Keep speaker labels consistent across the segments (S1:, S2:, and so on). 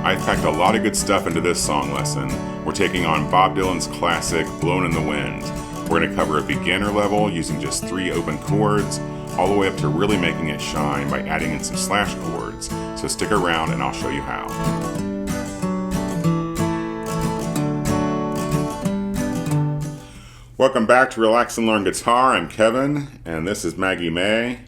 S1: I've packed a lot of good stuff into this song lesson. We're taking on Bob Dylan's classic, Blowin' in the Wind. We're going to cover a beginner level using just 3 open chords, all the way up to really making it shine by adding in some slash chords. So stick around and I'll show you how. Welcome back to Relax and Learn Guitar. I'm Kevin, and this is Maggie May,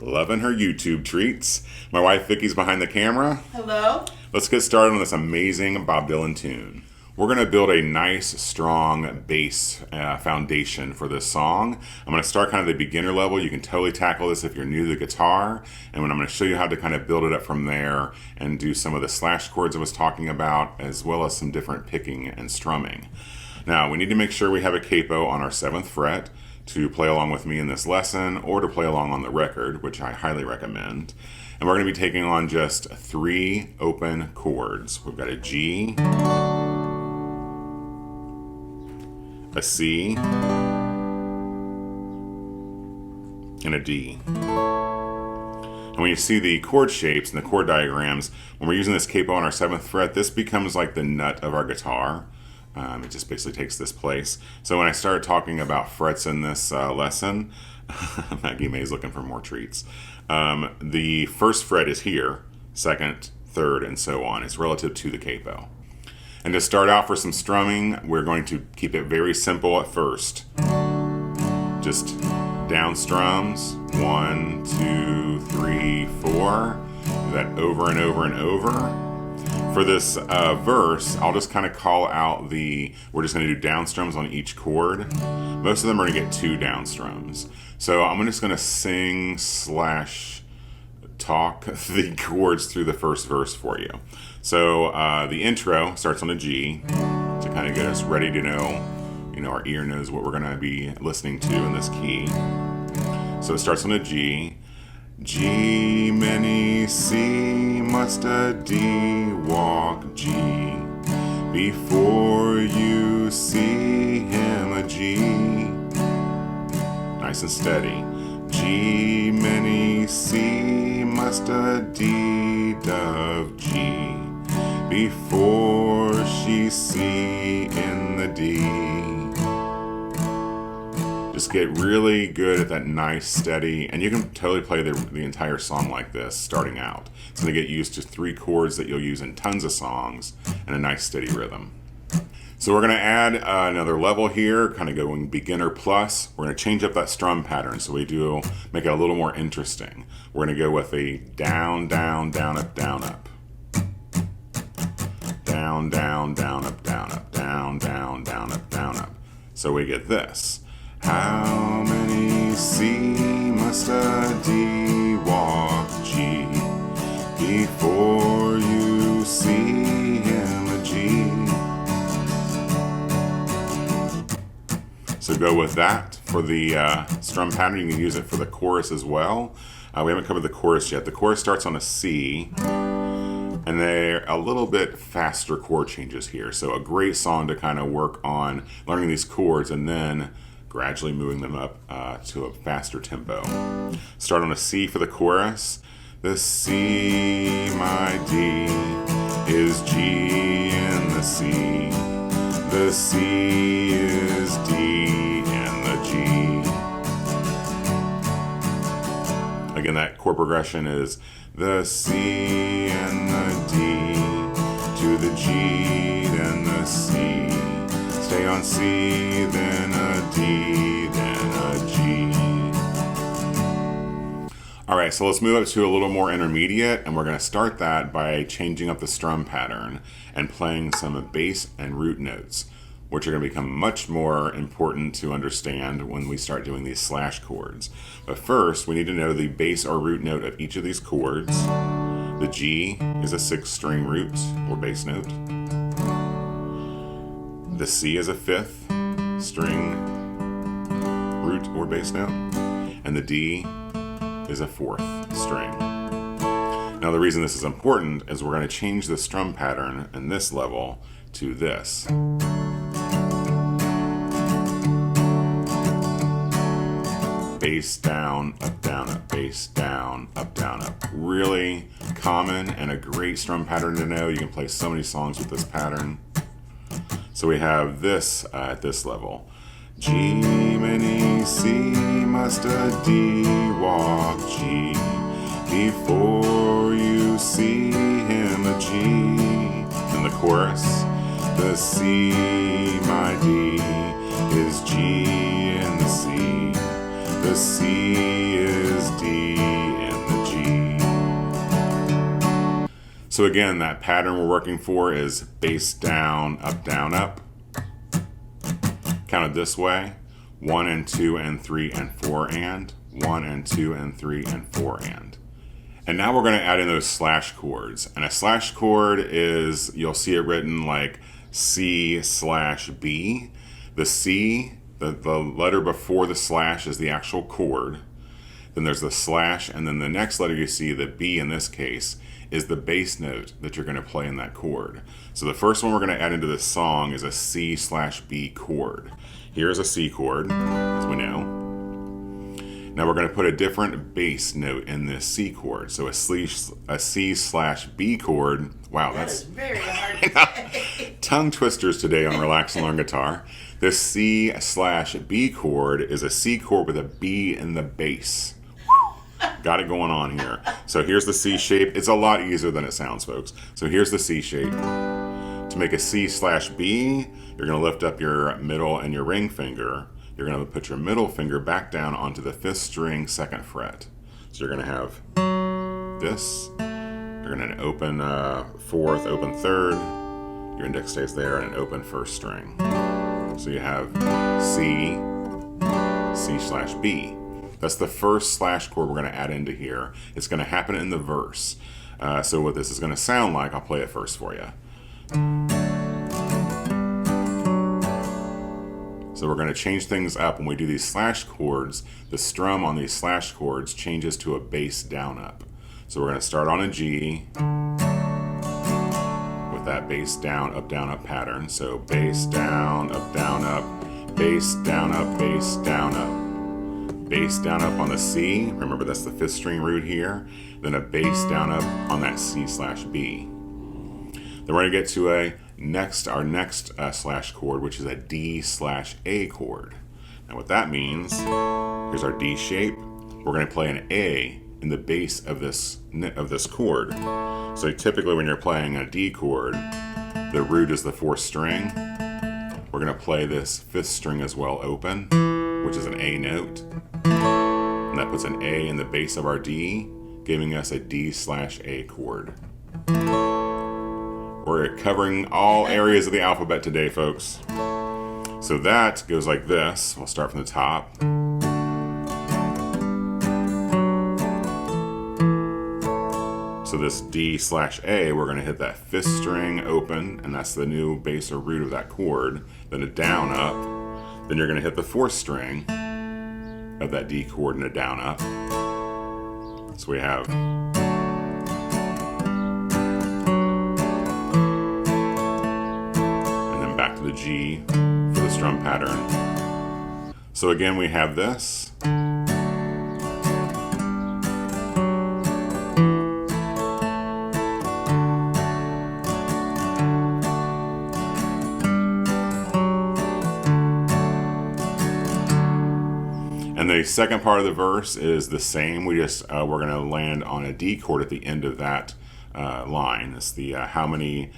S1: loving her YouTube treats. My wife Vicky's behind the camera.
S2: Hello.
S1: Let's get started on this amazing Bob Dylan tune. We're going to build a nice, strong bass foundation for this song. I'm going to start kind of the beginner level. You can totally tackle this if you're new to the guitar. And when I'm going to show you how to kind of build it up from there and do some of the slash chords I was talking about, as well as some different picking and strumming. Now, we need to make sure we have a capo on our 7th fret to play along with me in this lesson, or to play along on the record, which I highly recommend. And we're going to be taking on just 3 open chords. We've got a G, a C, and a D. And when you see the chord shapes and the chord diagrams, when we're using this capo on our 7th fret, this becomes like the nut of our guitar. It just basically takes this place. So when I start talking about frets in this lesson, Maggie May's looking for more treats. The 1st fret is here, 2nd, 3rd, and so on. It's relative to the capo. And to start out for some strumming, we're going to keep it very simple at first. Just down strums, 1, 2, 3, 4. Do that over and over and over. For this verse, I'll just kind of call out we're just going to do down strums on each chord. Most of them are going to get 2 down strums. So I'm just going to sing / talk the chords through the first verse for you. So the intro starts on a G to kind of get us ready to know, our ear knows what we're going to be listening to in this key. So it starts on a G. G, many, C, must a D, walk G. Before you see him a G. Nice and steady. G, many, C, must a D, dove G. Before she see in the D. Just get really good at that nice, steady, and you can totally play the entire song like this, starting out. It's going to get used to 3 chords that you'll use in tons of songs, and a nice, steady rhythm. So we're going to add another level here, kind of going beginner plus. We're going to change up that strum pattern, so we do make it a little more interesting. We're going to go with a down, down, down, up, down, up. Down, down, down, up, down, up. Down, down, down, up, down, up. So we get this. How many C must a D walk G before you see him a G? So go with that for the strum pattern. You can use it for the chorus as well. We haven't covered the chorus yet. The chorus starts on a C, and they're a little bit faster chord changes here. So a great song to kind of work on learning these chords and then gradually moving them up to a faster tempo. Start on a C for the chorus. The C, my D, is G in the C. The C is D in the G. Again, that chord progression is the C and the D, to the G, then the C. Stay on C, then a D, then a G. All right, so let's move up to a little more intermediate, and we're going to start that by changing up the strum pattern and playing some bass and root notes, which are going to become much more important to understand when we start doing these slash chords. But first, we need to know the bass or root note of each of these chords. The G is a 6-string root or bass note. The C is a 5th string root or bass note, and the D is a 4th string. Now the reason this is important is we're going to change the strum pattern in this level to this. bass down, up, down, up, bass down, up, down, up. Really common and a great strum pattern to know. You can play so many songs with this pattern. So we have this at this level. G, mini, C, must a D, walk G. Before you see him a G. In the chorus, the C, my D, is G in the C. The C is D in the G. So again, that pattern we're working for is bass down, up, up. Counted this way, 1 and 2 and 3 and 4 and, 1 and 2 and 3 and 4 and. And now we're going to add in those slash chords. And a slash chord is, you'll see it written like C/B. The C, the letter before the slash is the actual chord. Then there's the slash, and then the next letter you see, the B in this case, is the bass note that you're going to play in that chord. So the first one we're going to add into this song is a C/B chord. Here's a C chord, as we know. Now we're going to put a different bass note in this C chord. So a C/B chord. Wow, that's
S2: very hard to say.
S1: Tongue twisters today on Relax and Learn Guitar. This C/B chord is a C chord with a B in the bass. Got it going on here. So here's the C shape. It's a lot easier than it sounds, folks. So here's the C shape. To make a C/B, you're going to lift up your middle and your ring finger. You're going to put your middle finger back down onto the 5th string, 2nd fret. So you're going to have this. You're going to open 4th, open 3rd. Your index stays there, and an open 1st string. So you have C, C/B. That's the first slash chord we're going to add into here. It's going to happen in the verse. So what this is going to sound like, I'll play it first for you. So we're going to change things up. When we do these slash chords, the strum on these slash chords changes to a bass down up. So we're going to start on a G with that bass down, up, pattern. So bass down, up, bass down, up, bass down, up. Bass down up on the C. Remember, that's the 5th string root here. Then a bass down up on that C/B. Then we're going to get to our next slash chord, which is a D/A chord. Now what that means, here's our D shape. We're going to play an A in the bass of this chord. So typically when you're playing a D chord, the root is the 4th string. We're going to play this 5th string as well open, which is an A note. And that puts an A in the bass of our D, giving us a D/A chord. We're covering all areas of the alphabet today, folks. So that goes like this. We'll start from the top. So this D/A, we're going to hit that 5th string open, and that's the new bass or root of that chord. Then a down up. Then you're going to hit the 4th string of that D chord and a down up. So we have the G for the strum pattern. So again, we have this. And the second part of the verse is the same. We just we're going to land on a D chord at the end of that line. It's the how many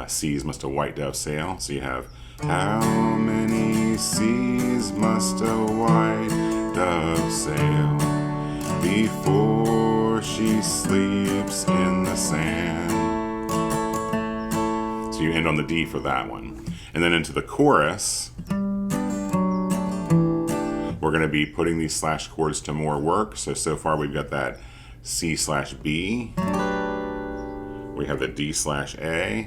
S1: seas must a white dove sail? So you have, how many seas must a white dove sail before she sleeps in the sand? So you end on the D for that one. And then into the chorus, we're going to be putting these slash chords to more work. So far we've got that C/B. We have the D/A.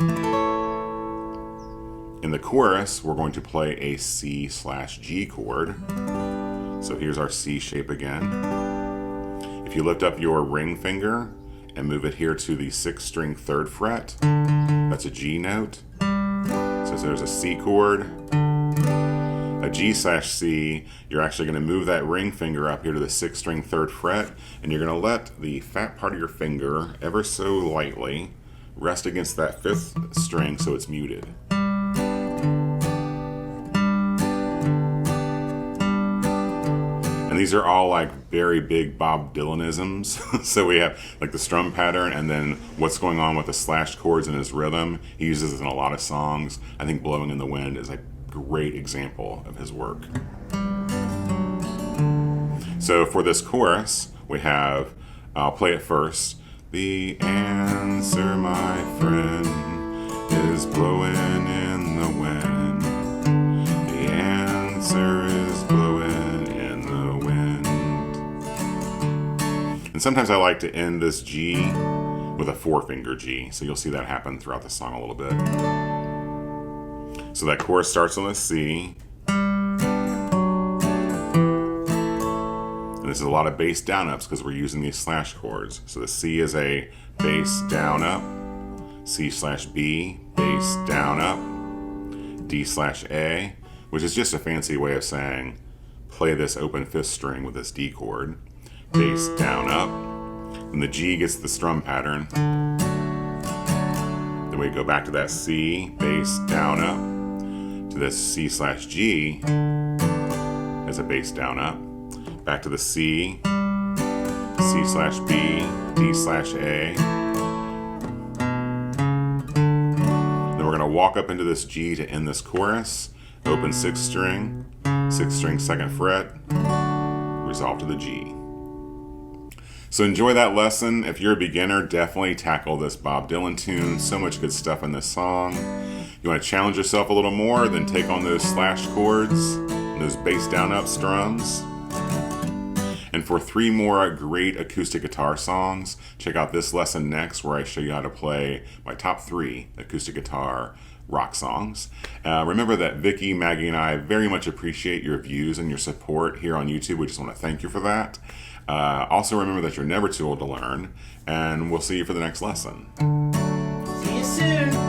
S1: In the chorus, we're going to play a C/G chord. So here's our C shape again. If you lift up your ring finger and move it here to the 6th string 3rd fret, that's a G note. So there's a C chord. a G/C, you're actually going to move that ring finger up here to the 6th string 3rd fret, and you're going to let the fat part of your finger ever so lightly rest against that 5th string so it's muted. And these are all like very big Bob Dylanisms. So we have like the strum pattern and then what's going on with the slashed chords in his rhythm. He uses it in a lot of songs. I think Blowing in the Wind is a great example of his work. So for this chorus, we have, I'll play it first. The answer, my friend, is blowing in the wind. The answer is blowing in the wind. And sometimes I like to end this G with a 4-finger G. So you'll see that happen throughout the song a little bit. So that chorus starts on the C. And this is a lot of bass down ups because we're using these slash chords. So the C is a bass down up, C/B, bass down up, D/A, which is just a fancy way of saying play this open 5th string with this D chord, bass down up, and the G gets the strum pattern. Then we go back to that C, bass down up, to this C/G as a bass down up, back to the C, C/B, D/A. Then we're going to walk up into this G to end this chorus, open 6th string, 6th string 2nd fret, resolve to the G. So enjoy that lesson. If you're a beginner, definitely tackle this Bob Dylan tune. So much good stuff in this song. You want to challenge yourself a little more, then take on those slash chords and those bass down up strums. And for 3 more great acoustic guitar songs, check out this lesson next where I show you how to play my top 3 acoustic guitar rock songs. Remember that Vicky, Maggie, and I very much appreciate your views and your support here on YouTube. We just want to thank you for that. Also remember that you're never too old to learn, and we'll see you for the next lesson.
S2: See you soon.